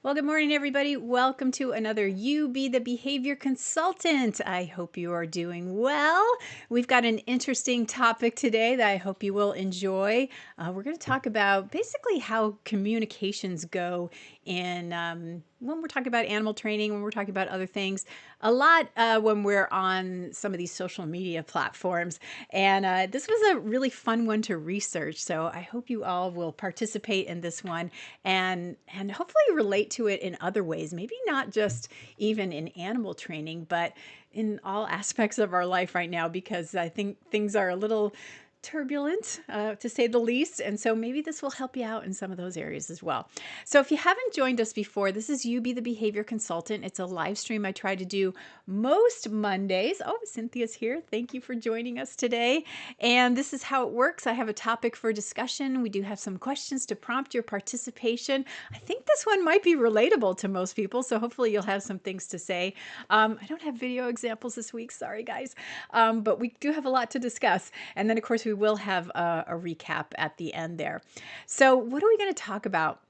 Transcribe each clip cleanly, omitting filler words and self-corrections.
Well, good morning, everybody. Welcome to another You Be the Behavior Consultant. I hope you are doing well. We've got an interesting topic today that I hope you will enjoy. We're going to talk about basically how communications go in when we're talking about animal training, when we're talking about other things, a lot when we're on some of these social media platforms. And this was a really fun one to research. So I hope you all will participate in this one and hopefully relate to it in other ways, maybe not just even in animal training, but in all aspects of our life right now, because I think things are a little turbulent, to say the least. And so maybe this will help you out in some of those areas as well. So if you haven't joined us before, this is You Be the Behavior Consultant. It's a live stream I try to do most Mondays. Oh, Cynthia's here. Thank you for joining us today. And this is how it works. I have a topic for discussion. We do have some questions to prompt your participation. I think this one might be relatable to most people, so hopefully you'll have some things to say. I don't have video examples this week. Sorry, guys. But we do have a lot to discuss. And then, of course, we will have a recap at the end there. So what are we going to talk about?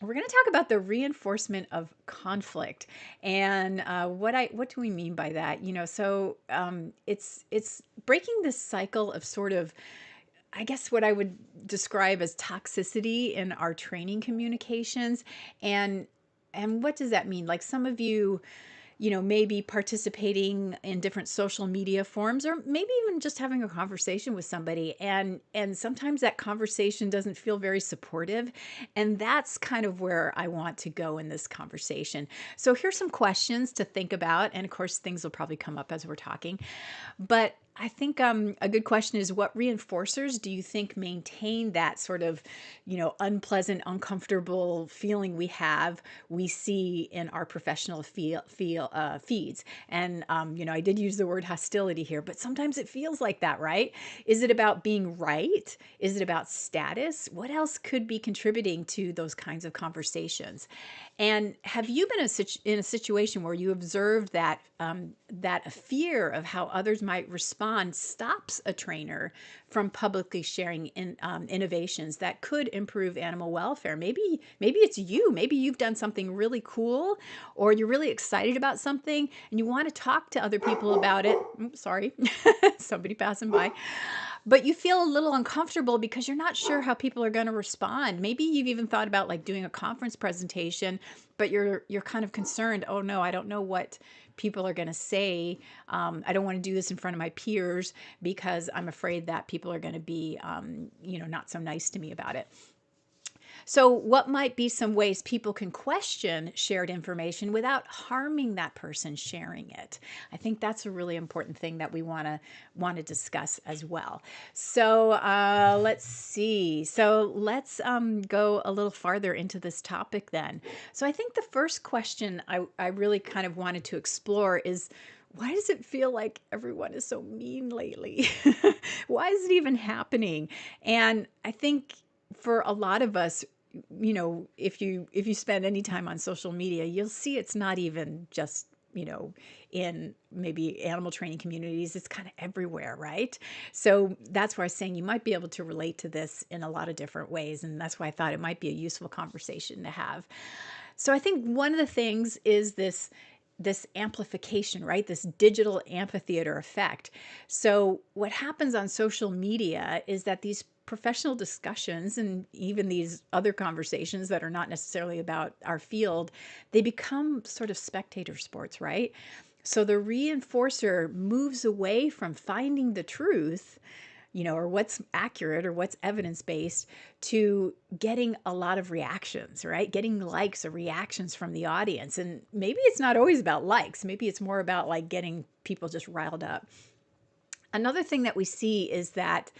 We're going to talk about the reinforcement of conflict, and what do we mean by that? It's breaking this cycle of sort of, I guess, what I would describe as toxicity in our training communications, and what does that mean? Like some of you maybe participating in different social media forms, or maybe even just having a conversation with somebody. And sometimes that conversation doesn't feel very supportive. And that's kind of where I want to go in this conversation. So here's some questions to think about. And of course, things will probably come up as we're talking. But I think a good question is, what reinforcers do you think maintain that sort of, unpleasant, uncomfortable feeling we see in our professional feeds? And, I did use the word hostility here, but sometimes it feels like that, right? Is it about being right? Is it about status? What else could be contributing to those kinds of conversations? And have you been in a situation where you observed that that a fear of how others might respond stops a trainer from publicly sharing innovations that could improve animal welfare? Maybe it's you. Maybe you've done something really cool, or you're really excited about something and you want to talk to other people about it. Oops, sorry, somebody passing by. But you feel a little uncomfortable because you're not sure how people are going to respond. Maybe you've even thought about like doing a conference presentation, but you're kind of concerned. Oh no, I don't know what people are going to say. I don't want to do this in front of my peers because I'm afraid that people are going to be, not so nice to me about it. So what might be some ways people can question shared information without harming that person sharing it? I think that's a really important thing that we want to discuss as well. So let's see. So let's go a little farther into this topic then. So I think the first question I really kind of wanted to explore is, why does it feel like everyone is so mean lately? Why is it even happening? And I think for a lot of us, if you spend any time on social media, you'll see it's not even just, in maybe animal training communities, it's kind of everywhere, right? So that's why I was saying you might be able to relate to this in a lot of different ways. And that's why I thought it might be a useful conversation to have. So I think one of the things is this amplification, right? This digital amphitheater effect. So what happens on social media is that these professional discussions and even these other conversations that are not necessarily about our field, they become sort of spectator sports, right? So the reinforcer moves away from finding the truth, or what's accurate or what's evidence-based, to getting a lot of reactions, right? Getting likes or reactions from the audience. And maybe it's not always about likes. Maybe it's more about like getting people just riled up. Another thing that we see is that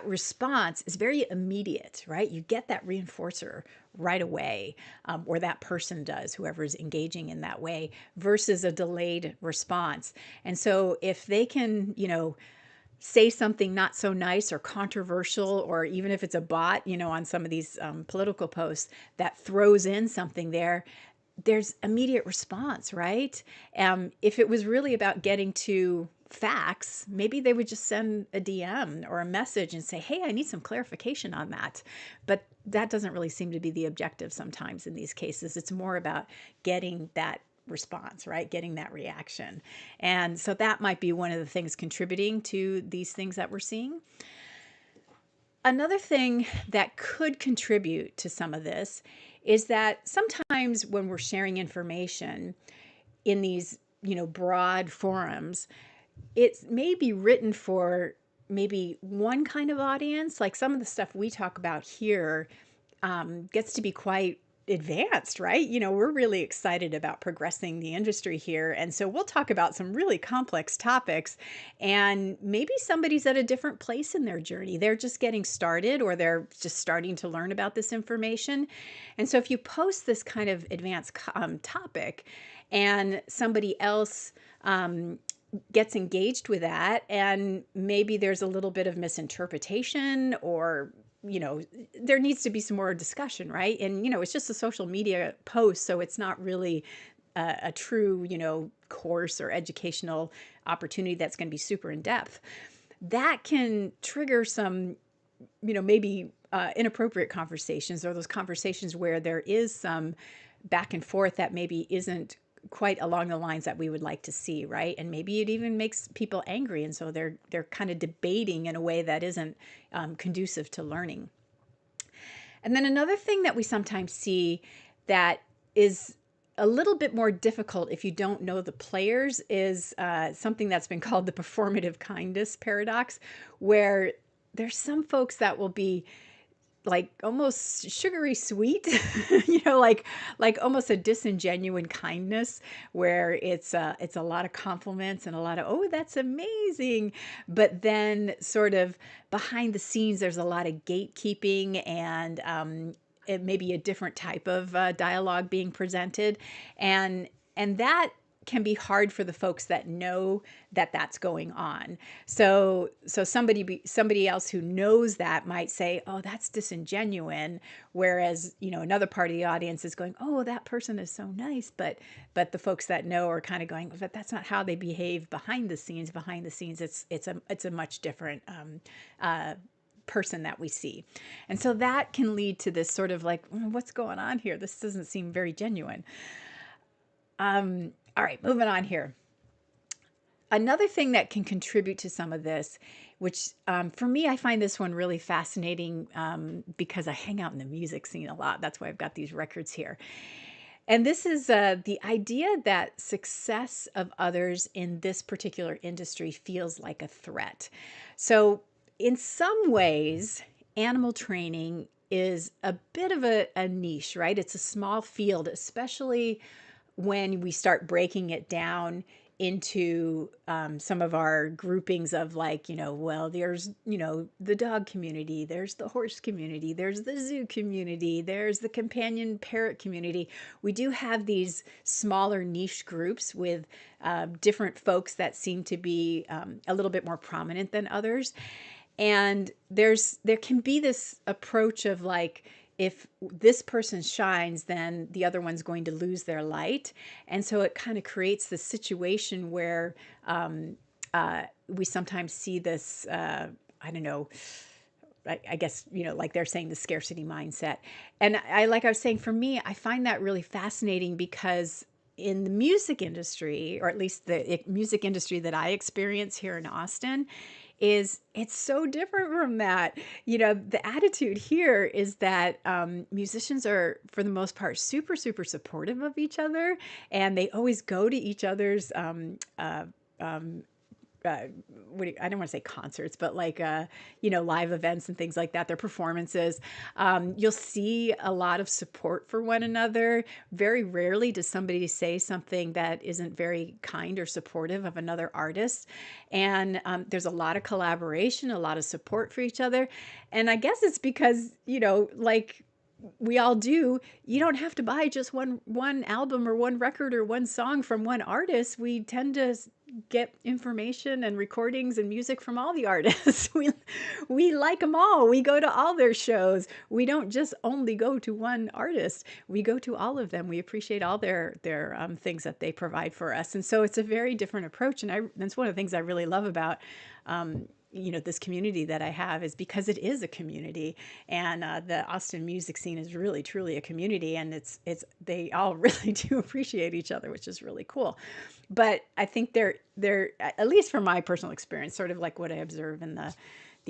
response is very immediate, right? You get that reinforcer right away, or that person does, whoever is engaging in that way, versus a delayed response. And so if they can, say something not so nice or controversial, or even if it's a bot, on some of these political posts that throws in something there's immediate response, right? If it was really about getting to facts, maybe they would just send a DM or a message and say, hey, I need some clarification on that. But that doesn't really seem to be the objective sometimes in these cases. It's more about getting that response, right? Getting that reaction. And so that might be one of the things contributing to these things that we're seeing. Another thing that could contribute to some of this is that sometimes when we're sharing information in these, broad forums, it may be written for maybe one kind of audience. Like some of the stuff we talk about here gets to be quite advanced, right? We're really excited about progressing the industry here. And so we'll talk about some really complex topics. And maybe somebody's at a different place in their journey. They're just getting started, or they're just starting to learn about this information. And so if you post this kind of advanced topic and somebody else gets engaged with that, and maybe there's a little bit of misinterpretation, or there needs to be some more discussion, right? And it's just a social media post, so it's not really a true course or educational opportunity that's going to be super in depth. That can trigger some maybe inappropriate conversations, or those conversations where there is some back and forth that maybe isn't quite along the lines that we would like to see, right? And maybe it even makes people angry, and so they're kind of debating in a way that isn't conducive to learning. And then another thing that we sometimes see that is a little bit more difficult if you don't know the players is something that's been called the performative kindness paradox, where there's some folks that will be like almost sugary sweet, like almost a disingenuine kindness, where it's a lot of compliments and a lot of, oh, that's amazing. But then sort of behind the scenes, there's a lot of gatekeeping, and it may be a different type of dialogue being presented. And that can be hard for the folks that know that that's going on. So somebody else who knows that might say, "Oh, that's disingenuine," whereas another part of the audience is going, "Oh, that person is so nice," but the folks that know are kind of going, "But that's not how they behave behind the scenes. Behind the scenes, it's a much different." Person that we see. And so that can lead to this sort of like, what's going on here? This doesn't seem very genuine. All right, moving on here. Another thing that can contribute to some of this, which for me, I find this one really fascinating because I hang out in the music scene a lot. That's why I've got these records here. And this is the idea that success of others in this particular industry feels like a threat. So in some ways, animal training is a bit of a niche, right? It's a small field, especially when we start breaking it down into some of our groupings of like, well, there's, the dog community, there's the horse community, there's the zoo community, there's the companion parrot community. We do have these smaller niche groups with different folks that seem to be a little bit more prominent than others. And there can be this approach of like, if this person shines, then the other one's going to lose their light. And so it kind of creates this situation where we sometimes see this, I don't know, I guess, like they're saying, the scarcity mindset. And like I was saying, for me, I find that really fascinating because in the music industry, or at least the music industry that I experience here in Austin, it's so different from that. The attitude here is that musicians are, for the most part, super, super supportive of each other, and they always go to each other's I don't want to say concerts, but like, live events and things like that, their performances. You'll see a lot of support for one another. Very rarely does somebody say something that isn't very kind or supportive of another artist. And there's a lot of collaboration, a lot of support for each other. And I guess it's because, like we all do, you don't have to buy just one album or one record or one song from one artist. We tend to get information and recordings and music from all the artists. we like them all. We go to all their shows. We don't just only go to one artist. We go to all of them. We appreciate all their things that they provide for us. And so it's a very different approach. And that's one of the things I really love about this community that I have is because it is a community, and the Austin music scene is really truly a community, and it's they all really do appreciate each other, which is really cool. But I think they're at least from my personal experience, sort of like what I observe in the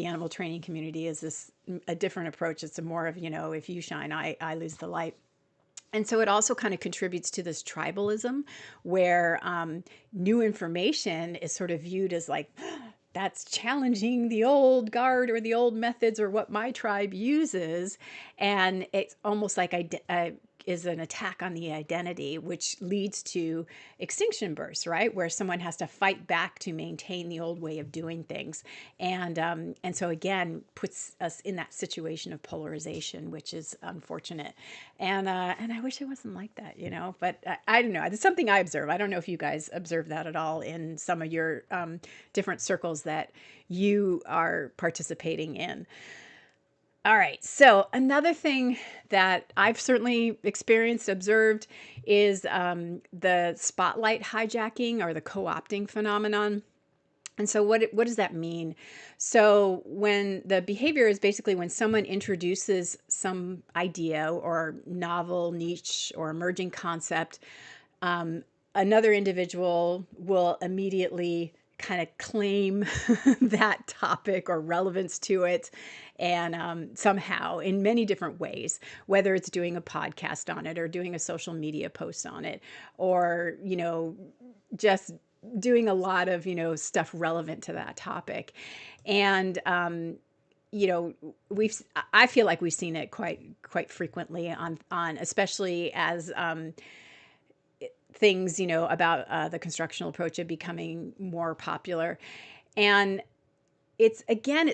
animal training community, is this a different approach. It's a more of, if you shine, I lose the light. And so it also kind of contributes to this tribalism where new information is sort of viewed as like, that's challenging the old guard or the old methods or what my tribe uses. And it's almost like is an attack on the identity, which leads to extinction bursts, right? Where someone has to fight back to maintain the old way of doing things. And so again, puts us in that situation of polarization, which is unfortunate. And I wish it wasn't like that, but I don't know. It's something I observe. I don't know if you guys observe that at all in some of your different circles that you are participating in. All right. So another thing that I've certainly experienced, observed, is the spotlight hijacking or the co-opting phenomenon. And so what does that mean? So when the behavior is basically when someone introduces some idea or novel niche or emerging concept, another individual will immediately kind of claim that topic or relevance to it, and somehow in many different ways, whether it's doing a podcast on it or doing a social media post on it, or just doing a lot of stuff relevant to that topic. And I feel like we've seen it quite frequently on especially as things, about the constructional approach are becoming more popular. And it's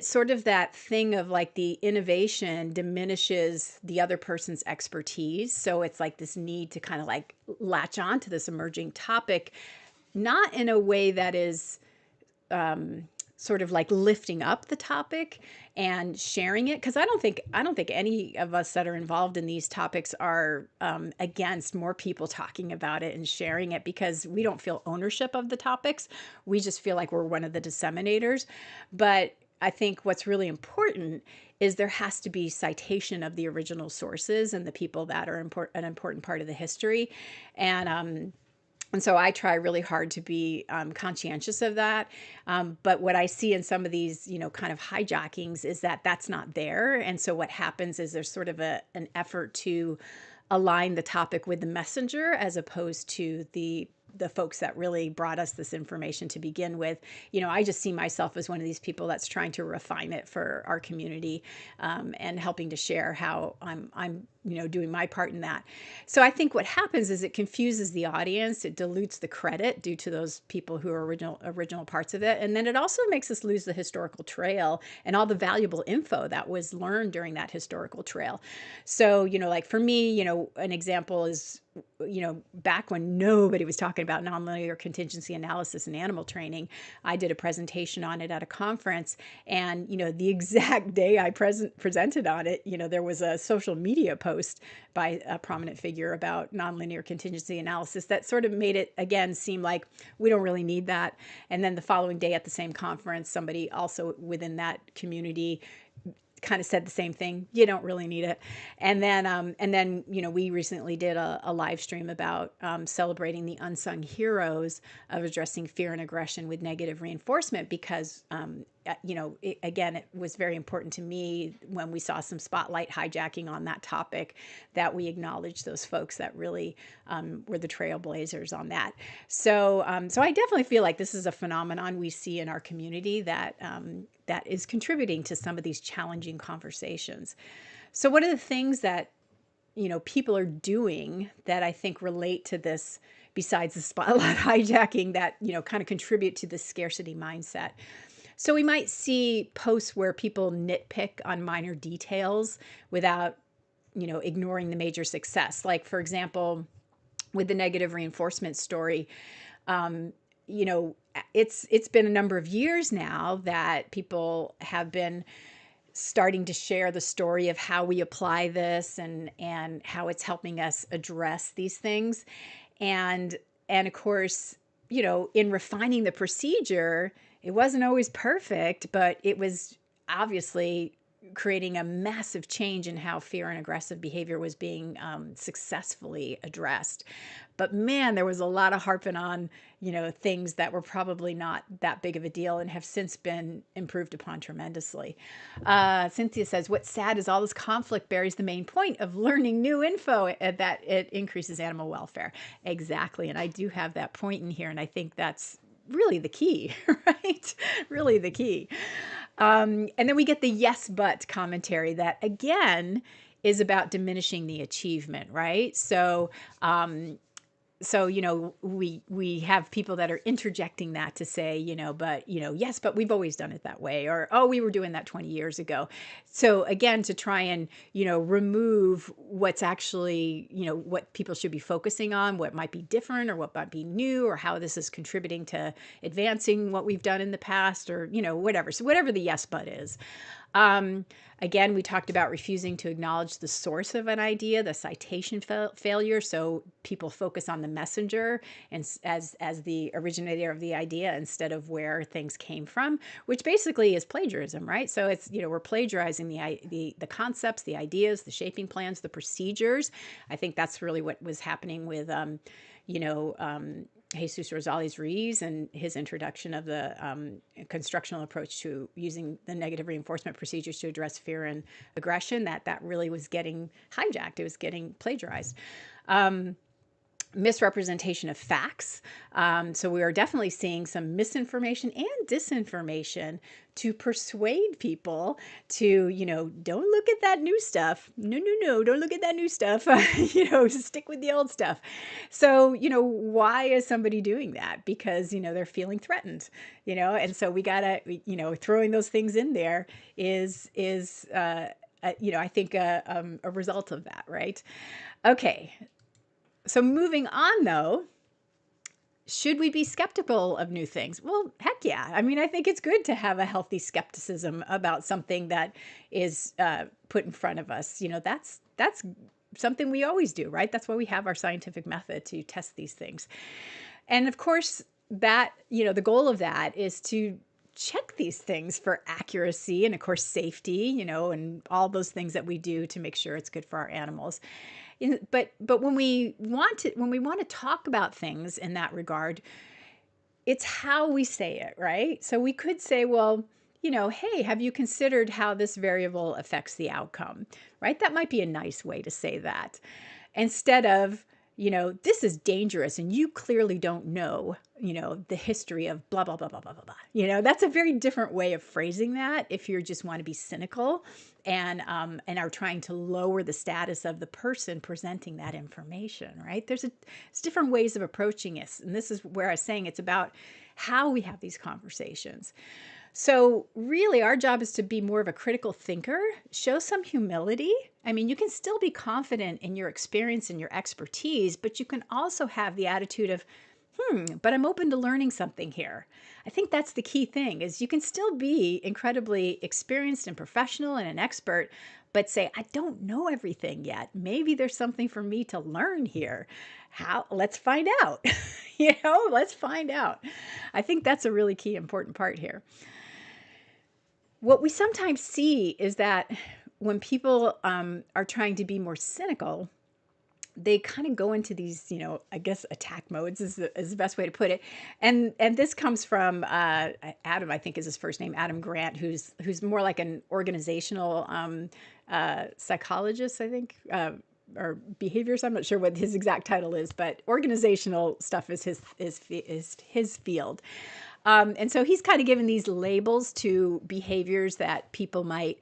sort of that thing of like the innovation diminishes the other person's expertise. So it's like this need to kind of like latch on to this emerging topic, not in a way that is sort of like lifting up the topic and sharing it, because I don't think any of us that are involved in these topics are against more people talking about it and sharing it, because we don't feel ownership of the topics. We just feel like we're one of the disseminators. But I think what's really important is there has to be citation of the original sources and the people that are an important part of the history. And so I try really hard to be conscientious of that. But what I see in some of these, kind of hijackings is that that's not there. And so what happens is there's sort of an effort to align the topic with the messenger as opposed to the folks that really brought us this information to begin with. I just see myself as one of these people that's trying to refine it for our community, and helping to share how I'm doing my part in that. So I think what happens is it confuses the audience. It dilutes the credit due to those people who are original parts of it. And then it also makes us lose the historical trail and all the valuable info that was learned during that historical trail. So, like for me, an example is, back when nobody was talking about nonlinear contingency analysis in animal training, I did a presentation on it at a conference. And, the exact day I presented on it, there was a social media post by a prominent figure about nonlinear contingency analysis that sort of made it, again, seem like we don't really need that. And then the following day at the same conference, somebody also within that community kind of said the same thing. You don't really need it. And then we recently did a live stream about celebrating the unsung heroes of addressing fear and aggression with negative reinforcement, because it was very important to me when we saw some spotlight hijacking on that topic that we acknowledge those folks that really were the trailblazers on that. So I definitely feel like this is a phenomenon we see in our community that is contributing to some of these challenging conversations. So what are the things that people are doing that I think relate to this, besides the spotlight hijacking, that kind of contribute to the scarcity mindset? So we might see posts where people nitpick on minor details without ignoring the major success. Like, for example, with the negative reinforcement story, it's been a number of years now that people have been starting to share the story of how we apply this and how it's helping us address these things. And of course, in refining the procedure, It wasn't always perfect, but it was obviously creating a massive change in how fear and aggressive behavior was being successfully addressed. But man, there was a lot of harping on, things that were probably not that big of a deal and have since been improved upon tremendously. Cynthia says, what's sad is all this conflict buries the main point of learning new info, that it increases animal welfare. Exactly. And I do have that point in here. And I think that's really the key, right? Really the key. And then we get the yes, but commentary that again is about diminishing the achievement, right? So we have people that are interjecting that to say, but yes, but we've always done it that way, or oh, we were doing that 20 years ago. So again, to try and remove what's actually what people should be focusing on, what might be different or what might be new, or how this is contributing to advancing what we've done in the past, or whatever. So whatever the yes but is. Again, we talked about refusing to acknowledge the source of an idea, the citation failure. So people focus on the messenger and as the originator of the idea instead of where things came from, which basically is plagiarism, right? So it's we're plagiarizing the concepts, the ideas, the shaping plans, the procedures. I think that's really what was happening with Jesus Rosales Ruiz and his introduction of the constructional approach to using the negative reinforcement procedures to address fear and aggression, that really was getting hijacked. It was getting plagiarized. Misrepresentation of facts. So we are definitely seeing some misinformation and disinformation to persuade people to, don't look at that new stuff. No, don't look at that new stuff. Stick with the old stuff. So, why is somebody doing that? Because, they're feeling threatened, and so we gotta, throwing those things in there is I think a result of that, right? Okay. So moving on, though, should we be skeptical of new things? Well, heck yeah. I mean, I think it's good to have a healthy skepticism about something that is put in front of us. That's something we always do, right? That's why we have our scientific method to test these things. And of course, that, the goal of that is to check these things for accuracy and, of course, safety, and all those things that we do to make sure it's good for our animals. But when we want to talk about things in that regard, it's how we say it, right? So we could say, well, hey, have you considered how this variable affects the outcome, right? That might be a nice way to say that, instead of, this is dangerous and you clearly don't know, the history of blah, blah, blah, blah, blah, blah, blah. That's a very different way of phrasing that if you just want to be cynical and are trying to lower the status of the person presenting that information, right? There's different ways of approaching it. And this is where I was saying it's about how we have these conversations. So really our job is to be more of a critical thinker, show some humility. I mean, you can still be confident in your experience and your expertise, but you can also have the attitude of, but I'm open to learning something here. I think that's the key thing, is you can still be incredibly experienced and professional and an expert, but say, I don't know everything yet. Maybe there's something for me to learn here. How? Let's find out. Let's find out. I think that's a really key important part here. What we sometimes see is that when people are trying to be more cynical, they kind of go into these, I guess attack modes is the best way to put it. And this comes from Adam, I think is his first name, Adam Grant, who's more like an organizational psychologist, I think, or behaviors. I'm not sure what his exact title is, but organizational stuff is his field. And so he's kind of given these labels to behaviors that people might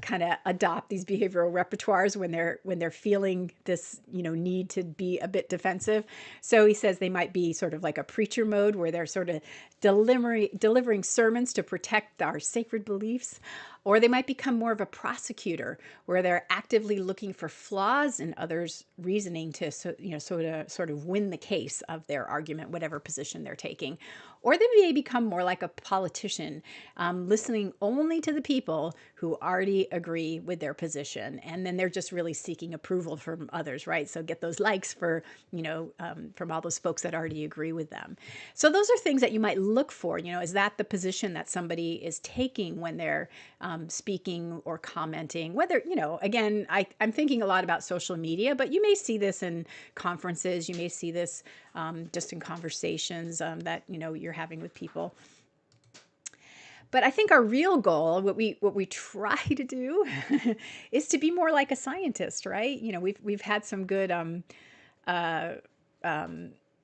kind of adopt, these behavioral repertoires when they're feeling this, need to be a bit defensive. So he says they might be sort of like a preacher mode, where they're sort of delivering sermons to protect our sacred beliefs. Or they might become more of a prosecutor, where they're actively looking for flaws in others' reasoning to sort of win the case of their argument, whatever position they're taking. Or they may become more like a politician, listening only to the people who already agree with their position, and then they're just really seeking approval from others, right? So get those likes for from all those folks that already agree with them. So those are things that you might look for. Is that the position that somebody is taking when they're speaking or commenting? Whether, again, I'm thinking a lot about social media, but you may see this in conferences. You may see this just in conversations that you're having with people. But I think our real goal, what we try to do, is to be more like a scientist, right? We've had some good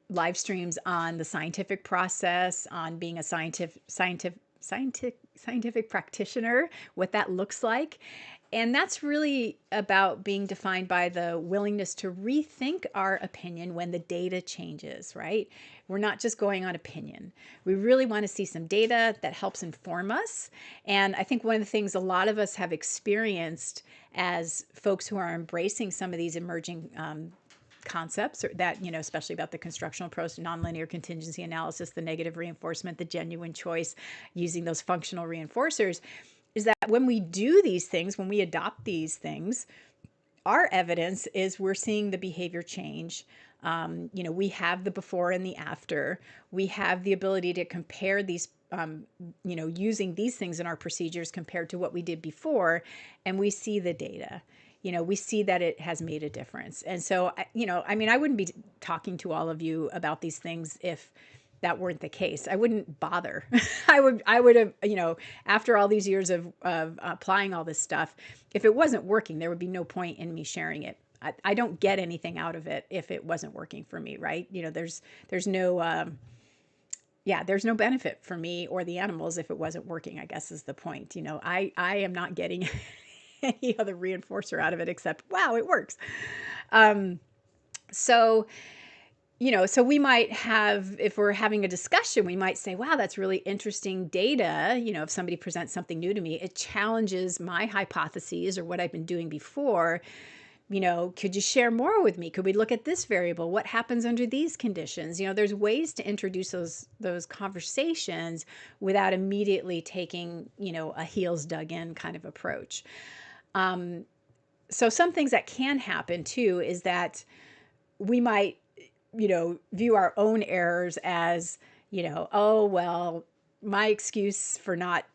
live streams on the scientific process, on being a scientific practitioner, what that looks like. And that's really about being defined by the willingness to rethink our opinion when the data changes, right? We're not just going on opinion. We really want to see some data that helps inform us. And I think one of the things a lot of us have experienced as folks who are embracing some of these emerging concepts that, especially about the constructional approach, nonlinear contingency analysis, the negative reinforcement, the genuine choice, using those functional reinforcers, is that when we do these things, when we adopt these things, our evidence is we're seeing the behavior change. We have the before and the after. We have the ability to compare these, using these things in our procedures compared to what we did before, and we see the data. We see that it has made a difference. And so, I wouldn't be talking to all of you about these things if that weren't the case. I wouldn't bother. I would have, after all these years of applying all this stuff, if it wasn't working, there would be no point in me sharing it. I don't get anything out of it if it wasn't working for me, right? There's no, there's no benefit for me or the animals if it wasn't working, I guess is the point. I am not getting any other reinforcer out of it except, wow, it works. So we might have, if we're having a discussion, we might say, wow, that's really interesting data. If somebody presents something new to me, it challenges my hypotheses or what I've been doing before. Could you share more with me? Could we look at this variable? What happens under these conditions? There's ways to introduce those conversations without immediately taking, a heels dug in kind of approach. So some things that can happen too is that we might view our own errors as, oh, well, my excuse for not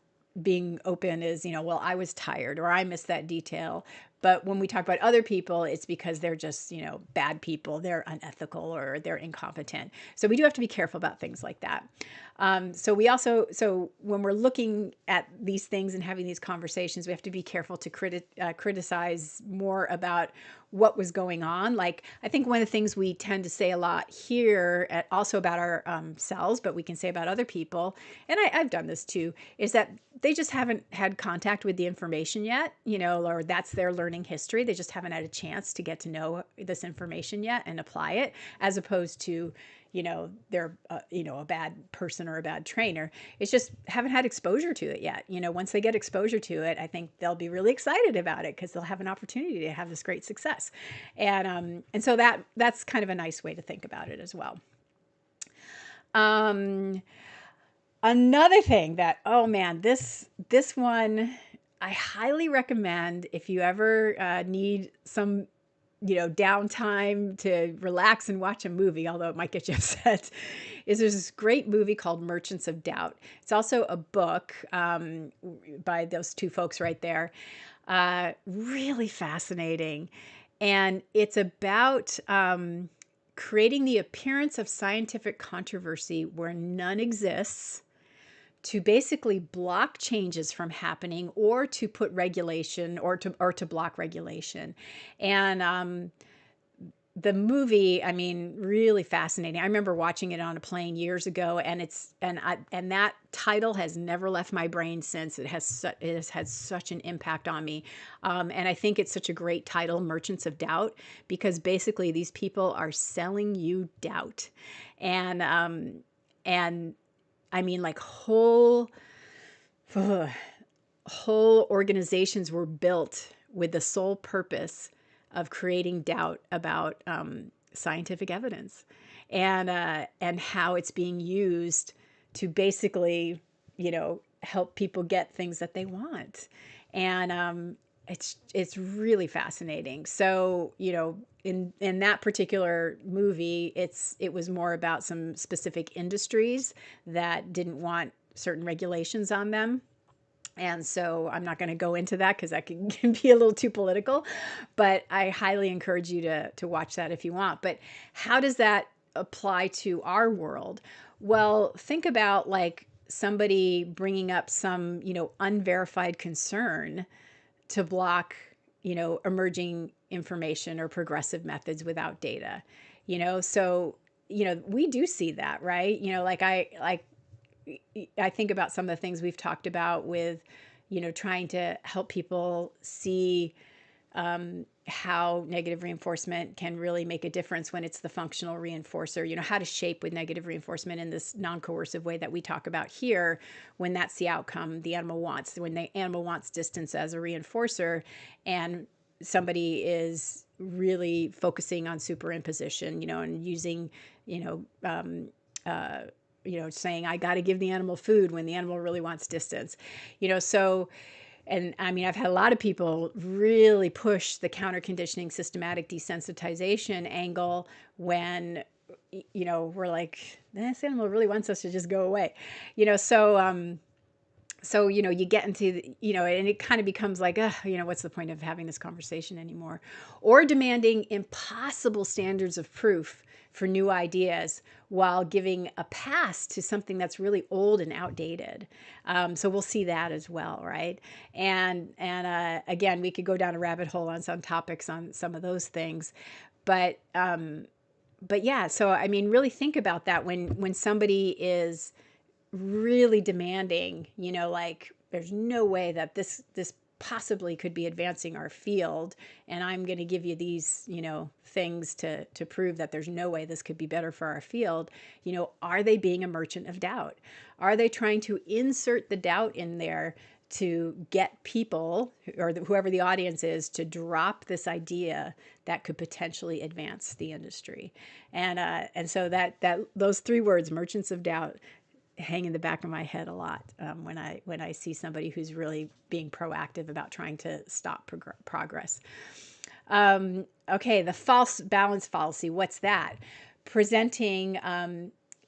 being open is, well, I was tired or I missed that detail. But when we talk about other people, it's because they're just, bad people, they're unethical or they're incompetent. So we do have to be careful about things like that. So when we're looking at these things and having these conversations, we have to be careful to criticize more about what was going on. Like, I think one of the things we tend to say a lot here, also about ourselves, but we can say about other people, and I've done this too, is that they just haven't had contact with the information yet, or that's their learning history. They just haven't had a chance to get to know this information yet and apply it, as opposed to, they're, a bad person or a bad trainer. It's just haven't had exposure to it yet. Once they get exposure to it, I think they'll be really excited about it because they'll have an opportunity to have this great success. And so that's kind of a nice way to think about it as well. Another thing that, oh man, this one I highly recommend if you ever need some downtime to relax and watch a movie, although it might get you upset, is there's this great movie called Merchants of Doubt. It's also a book by those two folks right there. Really fascinating. And it's about creating the appearance of scientific controversy where none exists, to basically block changes from happening or to put regulation or to block regulation. And the movie, really fascinating. I remember watching it on a plane years ago, and that title has never left my brain since. It has had such an impact on me. And I think it's such a great title, Merchants of Doubt, because basically these people are selling you doubt. And like whole, whole organizations were built with the sole purpose of creating doubt about scientific evidence and how it's being used to basically, help people get things that they want. And it's really fascinating. So, in that particular movie, it was more about some specific industries that didn't want certain regulations on them. And so I'm not going to go into that because that can be a little too political, but I highly encourage you to watch that if you want. But how does that apply to our world? Well, think about like somebody bringing up some, unverified concern to block, emerging information or progressive methods without data. So, we do see that, right? I think about some of the things we've talked about with, trying to help people see how negative reinforcement can really make a difference when it's the functional reinforcer, how to shape with negative reinforcement in this non-coercive way that we talk about here, when that's the outcome the animal wants, when the animal wants distance as a reinforcer and somebody is really focusing on superimposition, and using, saying, I got to give the animal food when the animal really wants distance, so, and I mean, I've had a lot of people really push the counter conditioning systematic desensitization angle when, we're like, this animal really wants us to just go away, so, you get into, and it kind of becomes like, what's the point of having this conversation anymore? Or demanding impossible standards of proof for new ideas while giving a pass to something that's really old and outdated. So we'll see that as well, right? And again, we could go down a rabbit hole on some topics on some of those things, but yeah. So I mean, really think about that when somebody is really demanding, like there's no way that this possibly could be advancing our field, and I'm going to give you these, things to prove that there's no way this could be better for our field. Are they being a merchant of doubt? Are they trying to insert the doubt in there to get people, or whoever the audience is, to drop this idea that could potentially advance the industry? And so that those three words, merchants of doubt, hang in the back of my head a lot when I see somebody who's really being proactive about trying to stop progress. Okay, the false balance fallacy. What's that? Presenting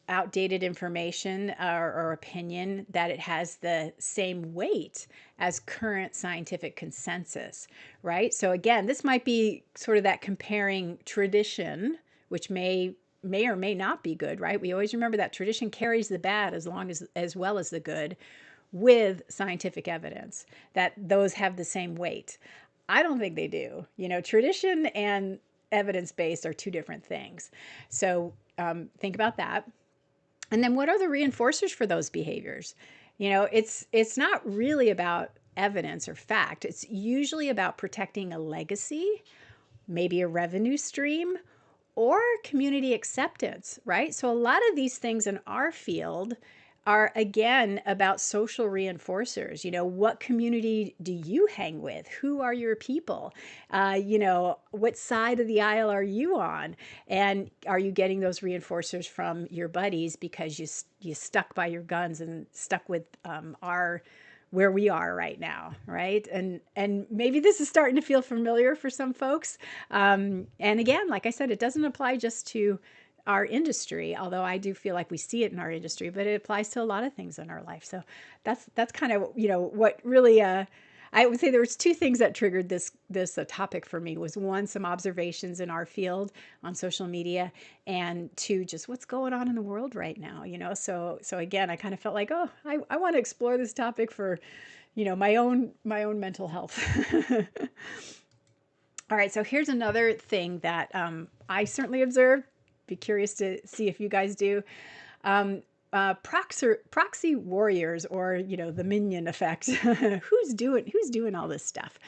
outdated information or opinion that it has the same weight as current scientific consensus, right? So again, this might be sort of that comparing tradition, which may or may not be good, right? We always remember that tradition carries the bad as well as the good, with scientific evidence, that those have the same weight. I don't think they do. Tradition and evidence-based are two different things. So think about that. And then what are the reinforcers for those behaviors? It's not really about evidence or fact. It's usually about protecting a legacy, maybe a revenue stream, or community acceptance, right? So a lot of these things in our field are, again, about social reinforcers. What community do you hang with? Who are your people? What side of the aisle are you on? And are you getting those reinforcers from your buddies because you stuck by your guns and stuck with where we are right now, right? And maybe this is starting to feel familiar for some folks. And again, like I said, it doesn't apply just to our industry, although I do feel like we see it in our industry, but it applies to a lot of things in our life. So that's kind of, what really, I would say there was two things that triggered this topic for me. Was one, some observations in our field on social media, and two, just what's going on in the world right now. So again, I kind of felt like, I want to explore this topic for, my own mental health. All right, so here's another thing that I certainly observed. Be curious to see if you guys do. Proxy warriors, or the minion effect. who's doing all this stuff?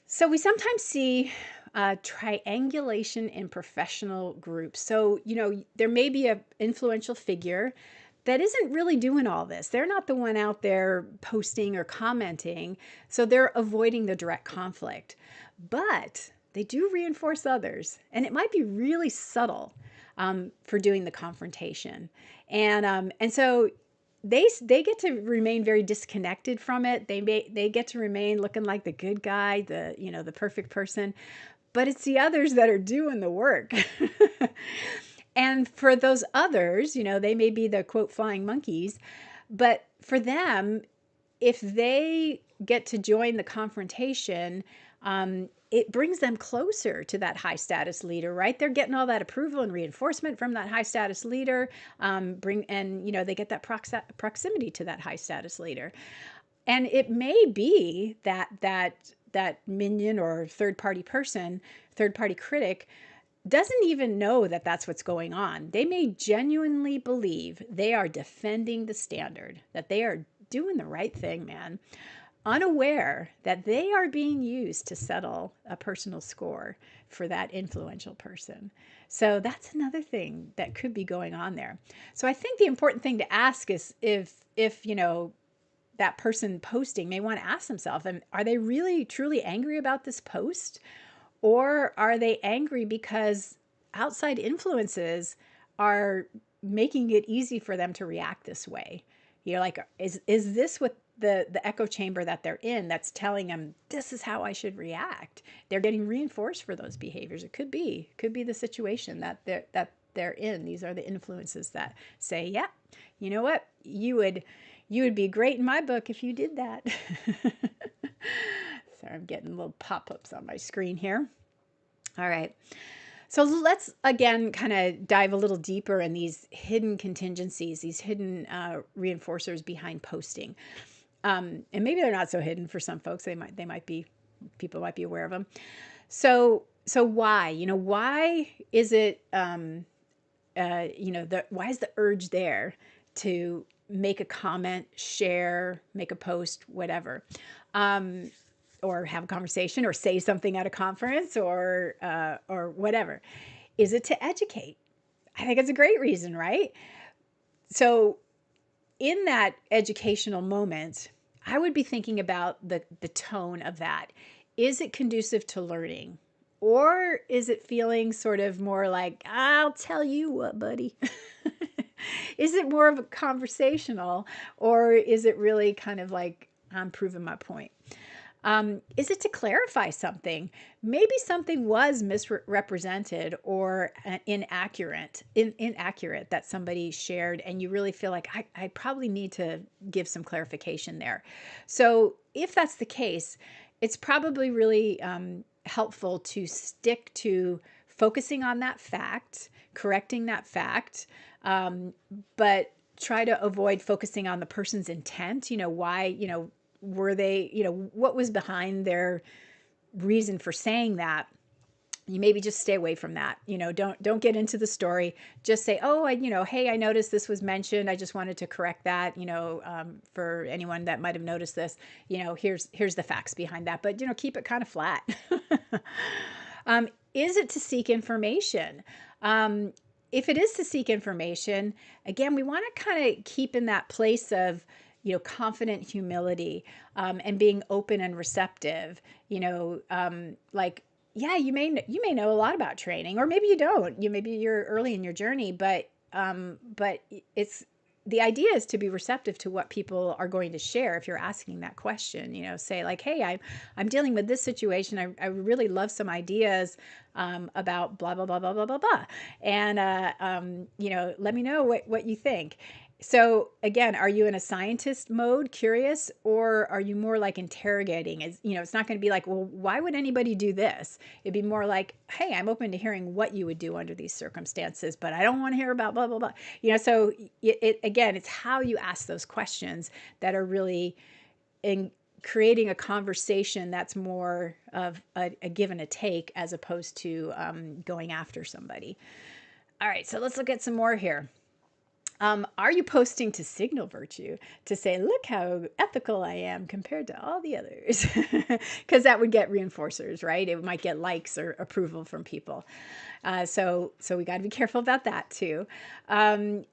So we sometimes see triangulation in professional groups. So there may be an influential figure that isn't really doing all this. They're not the one out there posting or commenting, so they're avoiding the direct conflict. But they do reinforce others, and it might be really subtle for doing the confrontation. And so they get to remain very disconnected from it. They get to remain looking like the good guy, the perfect person, but it's the others that are doing the work. And for those others, they may be the quote flying monkeys, but for them, if they get to join the confrontation, it brings them closer to that high status leader, right? They're getting all that approval and reinforcement from that high status leader. They get that proximity to that high status leader. And it may be that minion or third party person, third party critic, doesn't even know that that's what's going on. They may genuinely believe they are defending the standard, that they are doing the right thing, man, unaware that they are being used to settle a personal score for that influential person. So that's another thing that could be going on there. So I think the important thing to ask is if that person posting may want to ask themselves, are they really truly angry about this post? Or are they angry because outside influences are making it easy for them to react this way? Like, is this what the echo chamber that they're in that's telling them this is how I should react? They're getting reinforced for those behaviors. It could be the situation that they're in. These are the influences that say, yeah, you know what? You would be great in my book if you did that. Sorry, I'm getting little pop-ups on my screen here. All right. So let's again kind of dive a little deeper in these hidden contingencies, these hidden reinforcers behind posting. And maybe they're not so hidden for some folks. People might be aware of them. So why? Why is it? Why is the urge there to make a comment, share, make a post, whatever, or have a conversation, or say something at a conference, or whatever? Is it to educate? I think it's a great reason, right? So in that educational moment, I would be thinking about the tone of that. Is it conducive to learning? Or is it feeling sort of more like, I'll tell you what, buddy? Is it more of a conversational, or is it really kind of like, I'm proving my point? Is it to clarify something? Maybe something was misrepresented or inaccurate that somebody shared, and you really feel like I probably need to give some clarification there. So if that's the case, it's probably really helpful to stick to focusing on that fact, correcting that fact, but try to avoid focusing on the person's intent. Why, were they, what was behind their reason for saying that? You maybe just stay away from that. Don't get into the story. Just say, oh, hey, I noticed this was mentioned. I just wanted to correct that. For anyone that might have noticed this, here's the facts behind that. But keep it kind of flat. Is it to seek information? If it is to seek information, again, we want to kind of keep in that place of confident humility, and being open and receptive. Like, yeah, you may know a lot about training, or maybe you don't. Maybe you're early in your journey, but it's the idea is to be receptive to what people are going to share. If you're asking that question, say like, hey, I'm dealing with this situation. I really love some ideas about blah blah blah blah blah blah blah, and let me know what you think. So again, are you in a scientist mode, curious, or are you more like interrogating? It's not going to be like, well, why would anybody do this? It'd be more like, hey, I'm open to hearing what you would do under these circumstances, but I don't want to hear about blah, blah, blah. So again, it's how you ask those questions that are really in creating a conversation that's more of a give and a take, as opposed to going after somebody. All right, so let's look at some more here. Are you posting to signal virtue, to say, look how ethical I am compared to all the others? Because that would get reinforcers, right? It might get likes or approval from people. So we got to be careful about that too.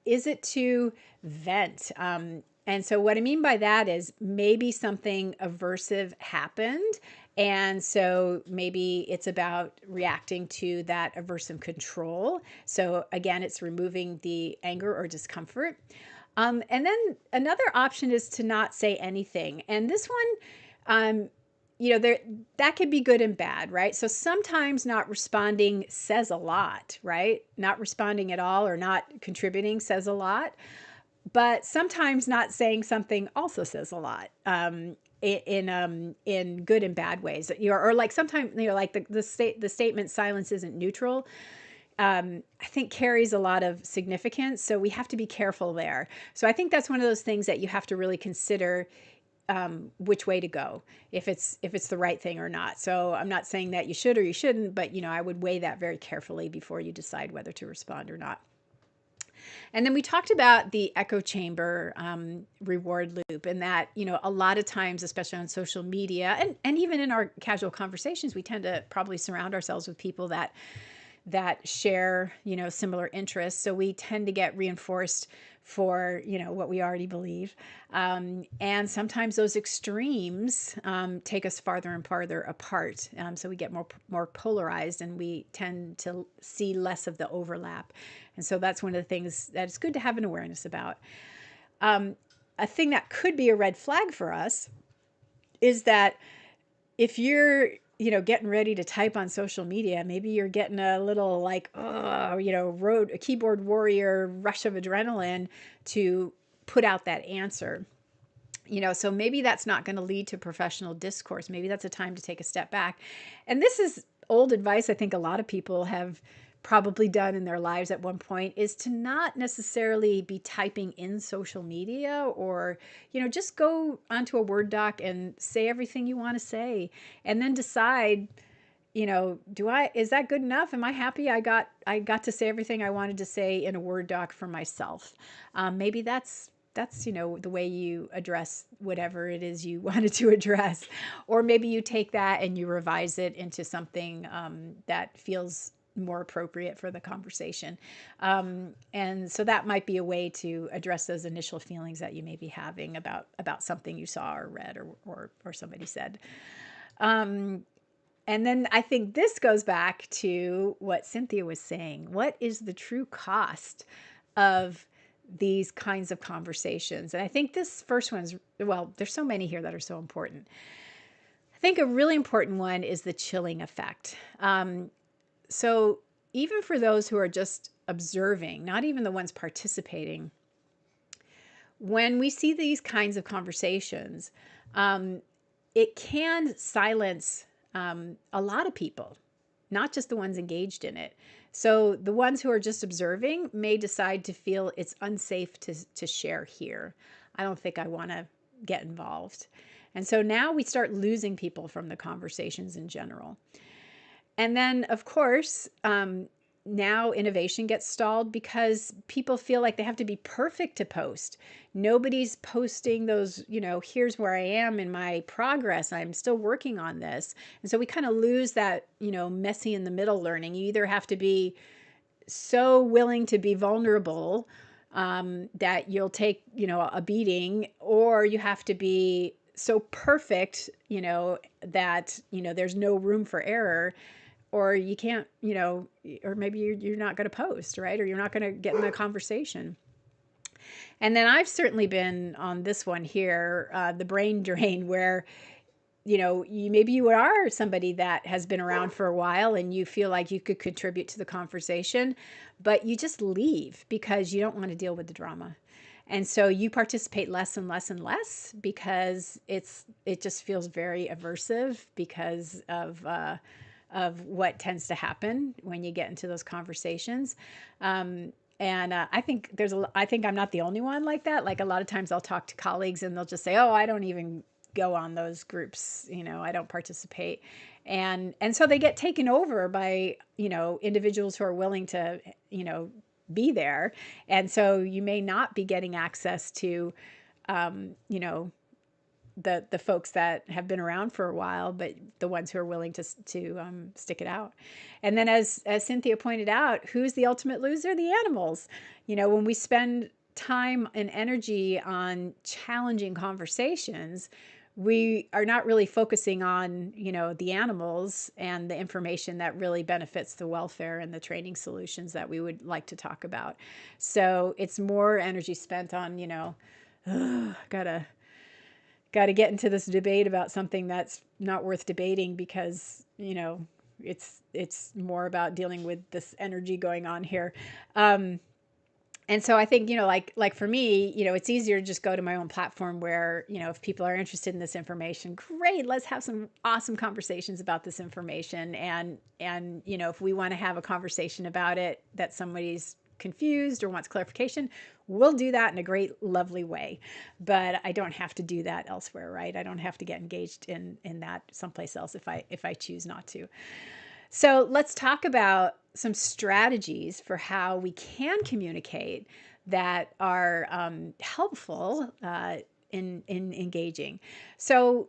Is it to vent? And so what I mean by that is maybe something aversive happened. And so maybe it's about reacting to that aversive control. So again, it's removing the anger or discomfort. And then another option is to not say anything. And this one, there that could be good and bad, right? So sometimes not responding says a lot, right? Not responding at all or not contributing says a lot. But sometimes not saying something also says a lot. In good and bad ways, or like sometimes like the statement silence isn't neutral. I think carries a lot of significance, so we have to be careful there. So I think that's one of those things that you have to really consider, which way to go, if it's the right thing or not. So I'm not saying that you should or you shouldn't, but I would weigh that very carefully before you decide whether to respond or not. And then we talked about the echo chamber, reward loop, and that, a lot of times, especially on social media and even in our casual conversations, we tend to probably surround ourselves with people that share, similar interests. So we tend to get reinforced for, what we already believe. And sometimes those extremes take us farther and farther apart. So we get more polarized, and we tend to see less of the overlap. And so that's one of the things that it's good to have an awareness about. A thing that could be a red flag for us is that if you're getting ready to type on social media, maybe you're getting a little like, a keyboard warrior rush of adrenaline to put out that answer. So maybe that's not going to lead to professional discourse. Maybe that's a time to take a step back. And this is old advice I think a lot of people have probably done in their lives at one point, is to not necessarily be typing in social media, or just go onto a Word doc and say everything you want to say, and then decide, is that good enough? Am I happy I got to say everything I wanted to say in a Word doc for myself? Maybe that's the way you address whatever it is you wanted to address. Or maybe you take that and you revise it into something that feels more appropriate for the conversation. And so that might be a way to address those initial feelings that you may be having about something you saw or read or somebody said. And then I think this goes back to what Cynthia was saying. What is the true cost of these kinds of conversations? And I think this first one's, well, there's so many here that are so important. I think a really important one is the chilling effect. So even for those who are just observing, not even the ones participating, when we see these kinds of conversations, it can silence a lot of people, not just the ones engaged in it. So the ones who are just observing may decide to feel it's unsafe to share here. I don't think I want to get involved. And so now we start losing people from the conversations in general. And then, of course, now innovation gets stalled because people feel like they have to be perfect to post. Nobody's posting those, here's where I am in my progress. I'm still working on this. And so we kind of lose that, messy in the middle learning. You either have to be so willing to be vulnerable that you'll take, a beating, or you have to be so perfect, that, there's no room for error. Or you can't, or maybe you're not going to post, right? Or you're not going to get in the conversation. And then I've certainly been on this one here, the brain drain, where, maybe you are somebody that has been around for a while and you feel like you could contribute to the conversation, but you just leave because you don't want to deal with the drama. And so you participate less and less and less because it just feels very aversive because of what tends to happen when you get into those conversations. And I think I think I'm not the only one like that. Like a lot of times I'll talk to colleagues and they'll just say, oh, I don't even go on those groups. I don't participate. And so they get taken over by, individuals who are willing to, be there. And so you may not be getting access to, you know, the folks that have been around for a while, but the ones who are willing to stick it out. And then, as Cynthia pointed out, who's the ultimate loser? The animals. You know, when we spend time and energy on challenging conversations, we are not really focusing on, you know, the animals and the information that really benefits the welfare and the training solutions that we would like to talk about. So it's more energy spent on, you know, gotta get into this debate about something that's not worth debating, because, you know, it's more about dealing with this energy going on here. And so I think, you know, like for me, you know, it's easier to just go to my own platform where, you know, if people are interested in this information, great, let's have some awesome conversations about this information. And, you know, if we want to have a conversation about it that somebody's confused or wants clarification, we'll do that in a great, lovely way. But I don't have to do that elsewhere, right? I don't have to get engaged in that someplace else if I choose not to. So let's talk about some strategies for how we can communicate that are helpful in engaging. So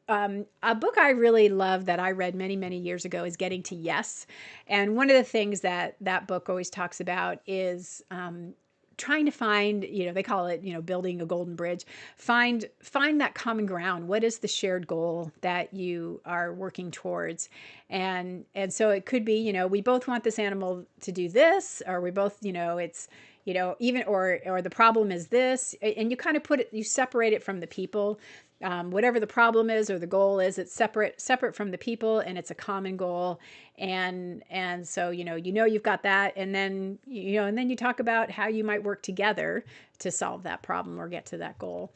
a book I really love that I read many, many years ago is Getting to Yes. And one of the things that that book always talks about is trying to find, you know, they call it, you know, building a golden bridge. Find that common ground. What is the shared goal that you are working towards? And so it could be, you know, we both want this animal to do this, or we both, you know, it's, you know, even, or the problem is this, and you kind of you separate it from the people. Whatever the problem is or the goal is, it's separate from the people, and it's a common goal. And so, you know, you've got that. And then, you know, and then you talk about how you might work together to solve that problem or get to that goal.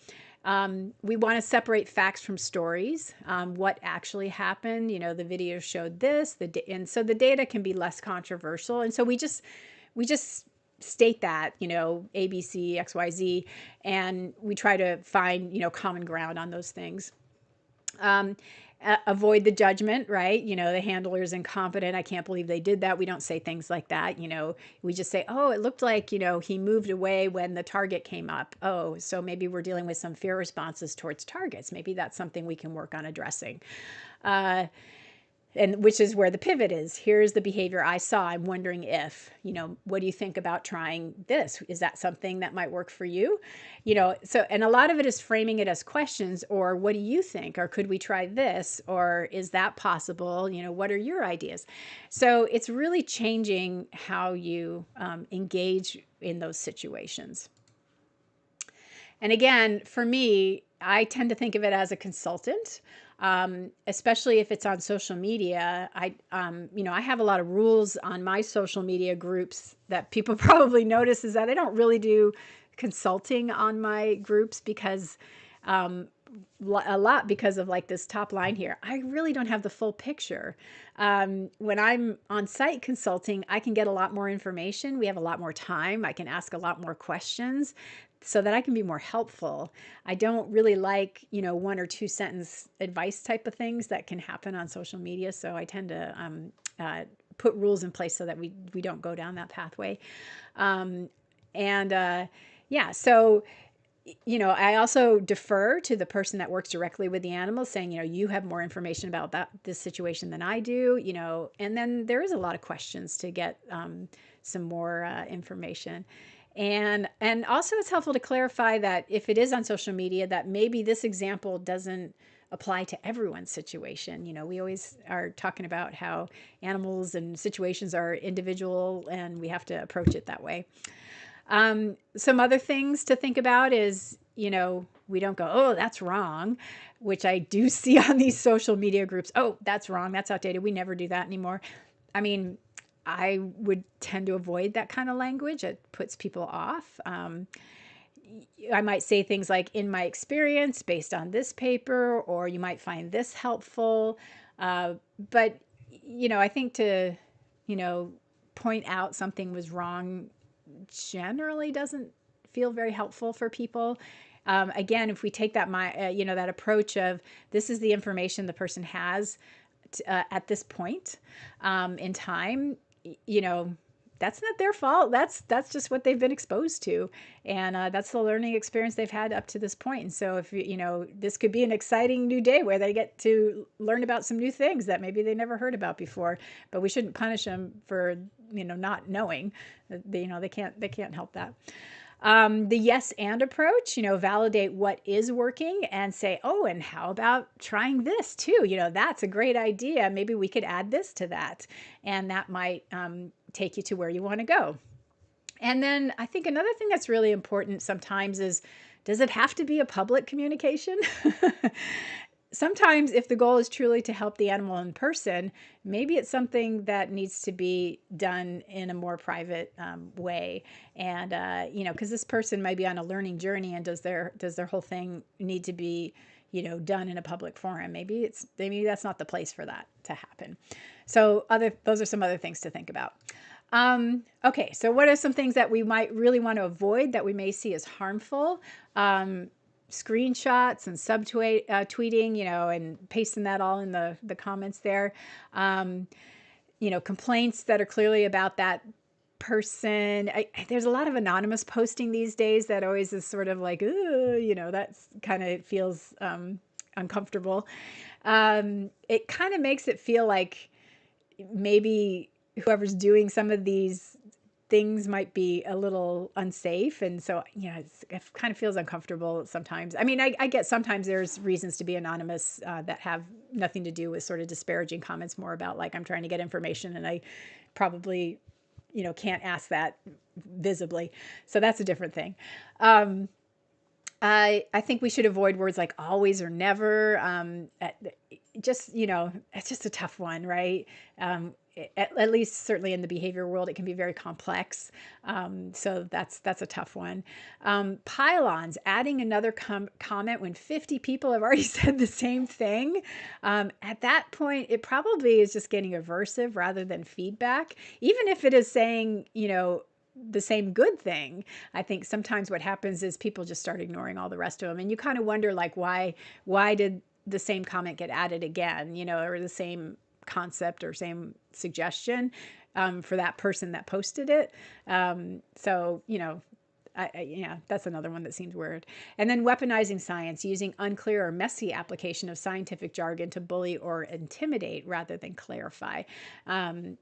We want to separate facts from stories. What actually happened, you know, the video showed this, and so the data can be less controversial. And so we just state that, you know, A, B, C, X, Y, Z, and we try to find, you know, common ground on those things. Avoid the judgment, right? You know, the handler is incompetent. I can't believe they did that. We don't say things like that. You know, we just say, oh, it looked like, you know, he moved away when the target came up. Oh, so maybe we're dealing with some fear responses towards targets. Maybe that's something we can work on addressing. And which is where the pivot is. Here's the behavior I saw. I'm wondering if, you know, what do you think about trying this? Is that something that might work for you? You know, so, and a lot of it is framing it as questions, or what do you think? Or could we try this? Or is that possible? You know, what are your ideas? So it's really changing how you engage in those situations. And again, for me, I tend to think of it as a consultant. Especially if it's on social media. You know, I have a lot of rules on my social media groups that people probably notice, is that I don't really do consulting on my groups, because a lot because of like this top line here. I really don't have the full picture. When I'm on site consulting, I can get a lot more information. We have a lot more time. I can ask a lot more questions so that I can be more helpful. I don't really like, you know, 1 or 2 sentence advice type of things that can happen on social media. So I tend to put rules in place so that we don't go down that pathway. Yeah, so, you know, I also defer to the person that works directly with the animals, saying, you know, you have more information about this situation than I do, you know, and then there is a lot of questions to get some more information. And also it's helpful to clarify that if it is on social media, that maybe this example doesn't apply to everyone's situation. You know, we always are talking about how animals and situations are individual, and we have to approach it that way. Some other things to think about is, you know, we don't go, oh, that's wrong, which I do see on these social media groups. Oh, that's wrong. That's outdated. We never do that anymore. I mean, I would tend to avoid that kind of language. It puts people off. I might say things like, in my experience, based on this paper, or you might find this helpful. But, you know, I think to, you know, point out something was wrong generally doesn't feel very helpful for people. Again, if we take that, you know, that approach of, this is the information the person has at this point in time, you know, that's not their fault. That's just what they've been exposed to, and that's the learning experience they've had up to this point. And so, if this could be an exciting new day where they get to learn about some new things that maybe they never heard about before. But we shouldn't punish them for not knowing. They can't help that. The yes and approach, validate what is working and say, oh, and how about trying this too? That's a great idea. Maybe we could add this to that. And that might take you to where you want to go. And then I think another thing that's really important sometimes is, does it have to be a public communication? Sometimes if the goal is truly to help the animal in person, maybe it's something that needs to be done in a more private way. And, because this person might be on a learning journey, and does their whole thing need to be, done in a public forum? Maybe that's not the place for that to happen. So those are some other things to think about. Okay, so what are some things that we might really want to avoid that we may see as harmful? Screenshots and subtweeting, and pasting that all in the comments there. Complaints that are clearly about that person. There's a lot of anonymous posting these days that always is sort of like, ooh, that's kind of feels uncomfortable. It kind of makes it feel like maybe whoever's doing some of these things might be a little unsafe. And so, it kind of feels uncomfortable sometimes. I mean, I get sometimes there's reasons to be anonymous that have nothing to do with sort of disparaging comments, more about like, I'm trying to get information and I probably, can't ask that visibly. So that's a different thing. I think we should avoid words like always or never. It's just a tough one, right? At least certainly in the behavior world, it can be very complex. So that's a tough one. Pylons, adding another comment when 50 people have already said the same thing. At that point, it probably is just getting aversive rather than feedback, even if it is saying, the same good thing. I think sometimes what happens is people just start ignoring all the rest of them. And you kind of wonder, like, why did the same comment get added again, or the same concept or same suggestion for that person that posted it. So, that's another one that seems weird. And then weaponizing science, using unclear or messy application of scientific jargon to bully or intimidate rather than clarify. There's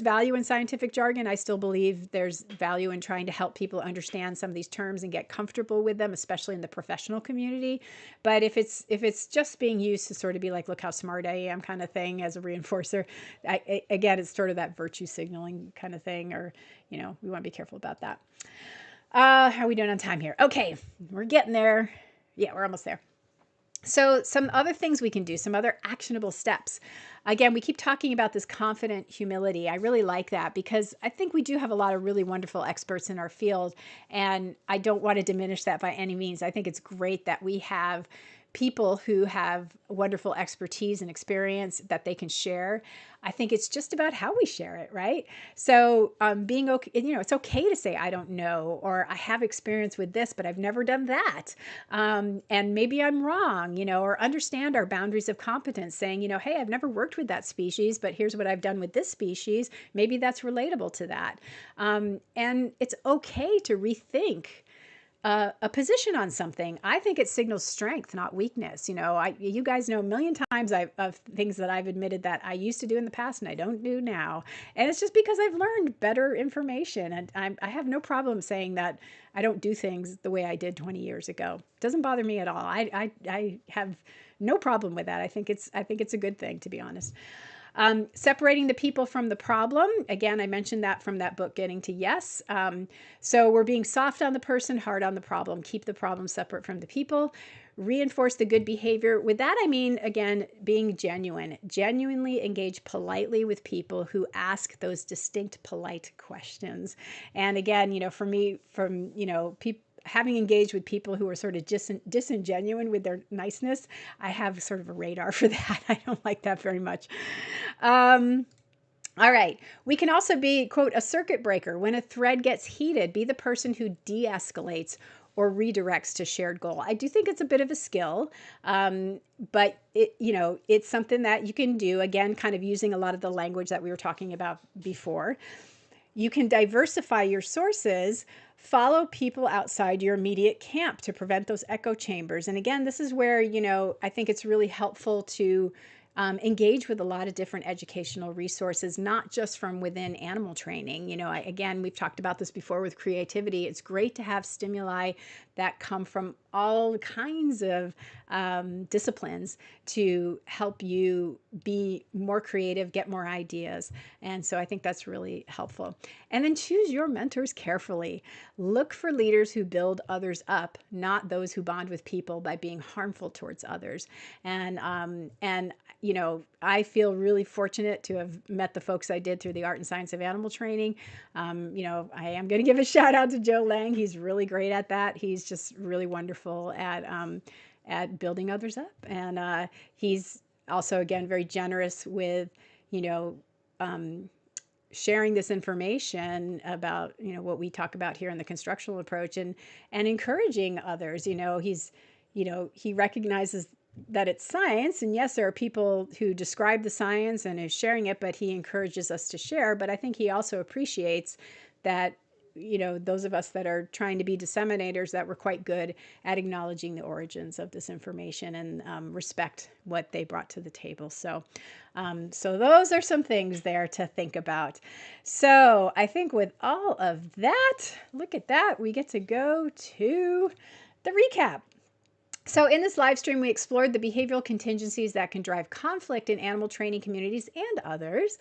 value in scientific jargon. I still believe there's value in trying to help people understand some of these terms and get comfortable with them, especially in the professional community. But if it's just being used to sort of be like, look how smart I am kind of thing as a reinforcer, again, it's sort of that virtue signaling kind of thing, or, we want to be careful about that. How are we doing on time here? Okay, we're getting there. Yeah, we're almost there. So some other things we can do, some other actionable steps. Again, we keep talking about this confident humility. I really like that because I think we do have a lot of really wonderful experts in our field, and I don't want to diminish that by any means. I think it's great that we have people who have wonderful expertise and experience that they can share. I think it's just about how we share it, right? So being okay, it's okay to say, I don't know, or I have experience with this, but I've never done that. And maybe I'm wrong, or understand our boundaries of competence, saying, hey, I've never worked with that species, but here's what I've done with this species. Maybe that's relatable to that. And it's okay to rethink a position on something. I think it signals strength, not weakness. You guys know a million times of things that I've admitted that I used to do in the past and I don't do now. And it's just because I've learned better information. And I have no problem saying that I don't do things the way I did 20 years ago. It doesn't bother me at all. I have no problem with that. I think it's a good thing, to be honest. Separating the people from the problem. Again, I mentioned that from that book, Getting to Yes. So we're being soft on the person, hard on the problem. Keep the problem separate from the people. Reinforce the good behavior. With that, I mean, again, being genuine. Genuinely engage politely with people who ask those distinct, polite questions. And again, for me, from, people, having engaged with people who are sort of disingenuine with their niceness, I have sort of a radar for that. I don't like that very much. All right. We can also be, quote, a circuit breaker. When a thread gets heated, be the person who de-escalates or redirects to shared goal. I do think it's a bit of a skill, but it's something that you can do, again, kind of using a lot of the language that we were talking about before. You can diversify your sources, follow people outside your immediate camp to prevent those echo chambers. And again, this is where, I think it's really helpful to engage with a lot of different educational resources, not just from within animal training. Again, we've talked about this before with creativity. It's great to have stimuli that come from all kinds of disciplines to help you be more creative, get more ideas. And so I think that's really helpful. And then choose your mentors carefully. Look for leaders who build others up, not those who bond with people by being harmful towards others. And I feel really fortunate to have met the folks I did through the Art and Science of Animal Training. I am going to give a shout out to Joe Lang. He's really great at that. He's just really wonderful at building others up. And he's also, again, very generous with, sharing this information about, what we talk about here in the constructional approach, and encouraging others. He recognizes that it's science, and yes, there are people who describe the science and is sharing it, but he encourages us to share. But I think he also appreciates that, those of us that are trying to be disseminators, that we're quite good at acknowledging the origins of this information and respect what they brought to the table. So those are some things there to think about. So I think with all of that, look at that, we get to go to the recap. So in this live stream, we explored the behavioral contingencies that can drive conflict in animal training communities and others,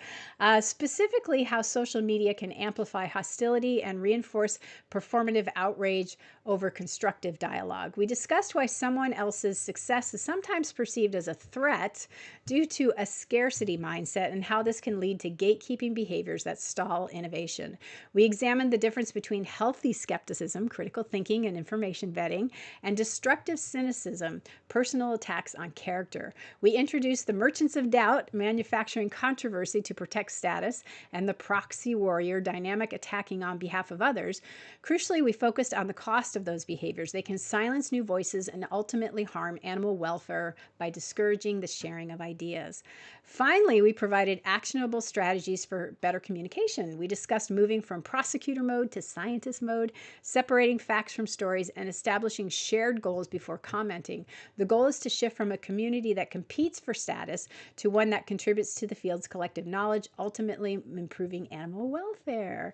specifically how social media can amplify hostility and reinforce performative outrage over constructive dialogue. We discussed why someone else's success is sometimes perceived as a threat due to a scarcity mindset and how this can lead to gatekeeping behaviors that stall innovation. We examined the difference between healthy skepticism, critical thinking, and information vetting, and destructive cynicism, personal attacks on character. We introduced the merchants of doubt, manufacturing controversy to protect status, and the proxy warrior, dynamic attacking on behalf of others. Crucially, we focused on the cost of those behaviors. They can silence new voices and ultimately harm animal welfare by discouraging the sharing of ideas. Finally, we provided actionable strategies for better communication. We discussed moving from prosecutor mode to scientist mode, separating facts from stories, and establishing shared goals before commenting. The goal is to shift from a community that competes for status to one that contributes to the field's collective knowledge, ultimately improving animal welfare.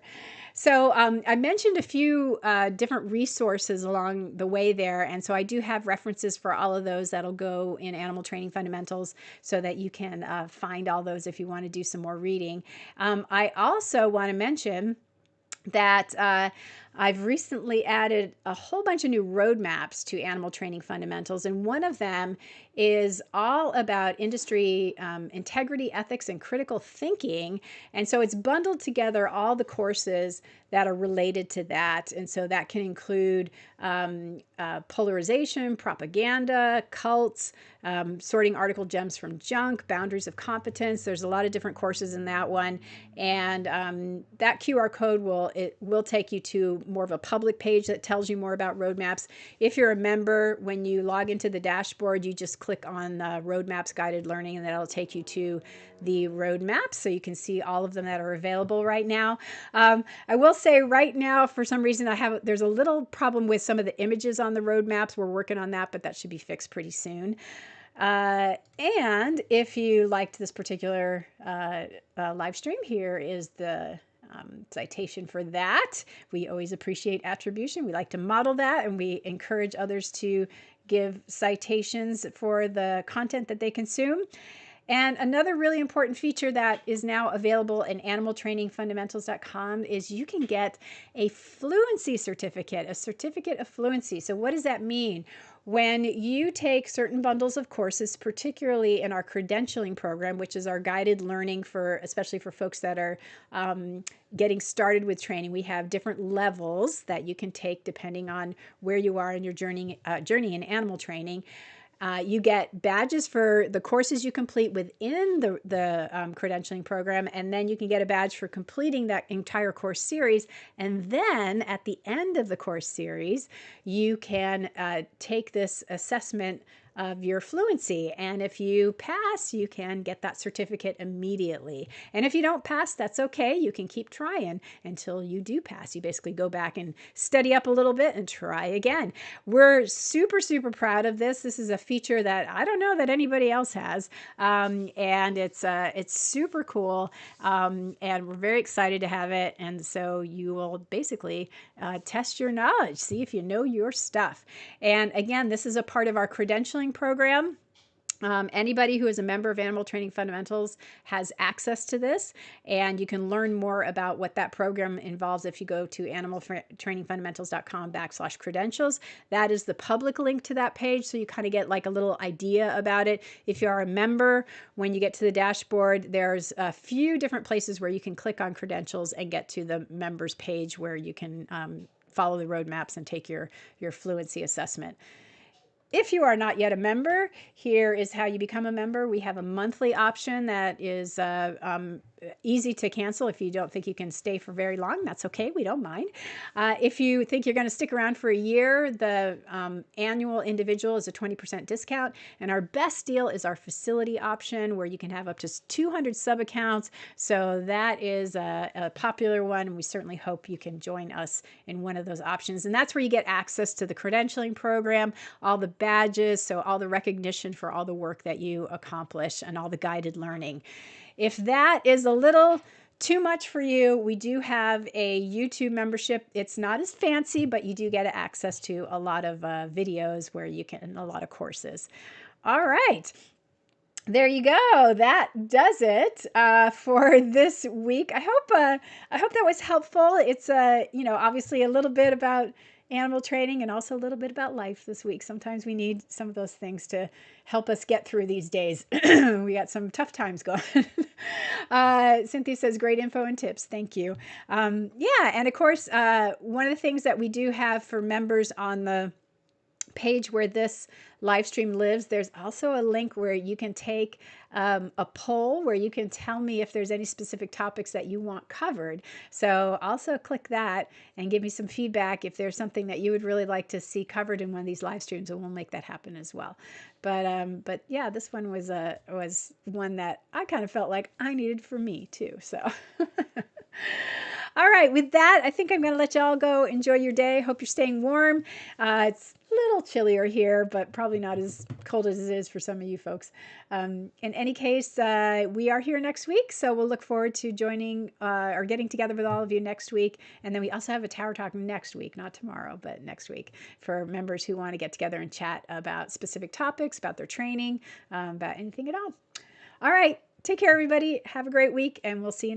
So I mentioned a few different resources along the way there, and so I do have references for all of those that'll go in Animal Training Fundamentals so that you can find all those if you want to do some more reading. I also want to mention that I've recently added a whole bunch of new roadmaps to Animal Training Fundamentals, and one of them is all about industry integrity, ethics, and critical thinking. And so it's bundled together all the courses that are related to that. And so that can include polarization, propaganda, cults, sorting article gems from junk, boundaries of competence. There's a lot of different courses in that one. And that QR code will take you to more of a public page that tells you more about roadmaps. If you're a member, when you log into the dashboard, you just click on Roadmaps Guided Learning, and that'll take you to the roadmaps so you can see all of them that are available right now. I will say right now, for some reason, there's a little problem with some of the images on the roadmaps. We're working on that, but that should be fixed pretty soon. And if you liked this particular live stream, here is the citation for that. We always appreciate attribution. We like to model that, and we encourage others to give citations for the content that they consume. And another really important feature that is now available in animaltrainingfundamentals.com is you can get a fluency certificate, a certificate of fluency. So what does that mean? When you take certain bundles of courses, particularly in our credentialing program, which is our guided learning especially for folks that are getting started with training, we have different levels that you can take depending on where you are in your journey in animal training. You get badges for the courses you complete within the credentialing program, and then you can get a badge for completing that entire course series. And then at the end of the course series, you can take this assessment of your fluency. And if you pass, you can get that certificate immediately. And if you don't pass, that's okay. You can keep trying until you do pass. You basically go back and study up a little bit and try again. We're super, super proud of this. This is a feature that I don't know that anybody else has. And it's super cool. And we're very excited to have it. And so you will basically test your knowledge, see if you know your stuff. And again, this is a part of our credentialing program. Anybody who is a member of Animal Training Fundamentals has access to this, and you can learn more about what that program involves if you go to animaltrainingfundamentals.com/credentials. That is the public link to that page, so you kind of get like a little idea about it. If you are a member, when you get to the dashboard, there's a few different places where you can click on credentials and get to the members page where you can follow the roadmaps and take your fluency assessment. If you are not yet a member, here is how you become a member. We have a monthly option that is easy to cancel if you don't think you can stay for very long. That's okay. We don't mind. If you think you're going to stick around for a year, the annual individual is a 20% discount. And our best deal is our facility option, where you can have up to 200 sub-accounts. So that is a popular one, and we certainly hope you can join us in one of those options. And that's where you get access to the credentialing program, all the badges, so all the recognition for all the work that you accomplish, and all the guided learning. If that is a little too much for you, we do have a YouTube membership. It's not as fancy, but you do get access to a lot of videos where you can, a lot of courses. All right. There you go. That does it for this week. I hope that was helpful. It's obviously a little bit about animal training and also a little bit about life this week. Sometimes we need some of those things to help us get through these days. We got some tough times going. Cynthia says, great info and tips. Thank you. Yeah, and of course, one of the things that we do have for members on the page where this live stream lives, there's also a link where you can take a poll where you can tell me if there's any specific topics that you want covered. So also click that and give me some feedback if there's something that you would really like to see covered in one of these live streams, and we'll make that happen as well. But yeah, this one was one that I kind of felt like I needed for me too. So all right, with that, I think I'm going to let y'all go enjoy your day. Hope you're staying warm. It's a little chillier here, but probably not as cold as it is for some of you folks. In any case, we are here next week, so we'll look forward to joining or getting together with all of you next week. And then we also have a Tower Talk next week, not tomorrow, but next week, for members who want to get together and chat about specific topics, about their training, about anything at all. All right, take care, everybody. Have a great week, and we'll see you next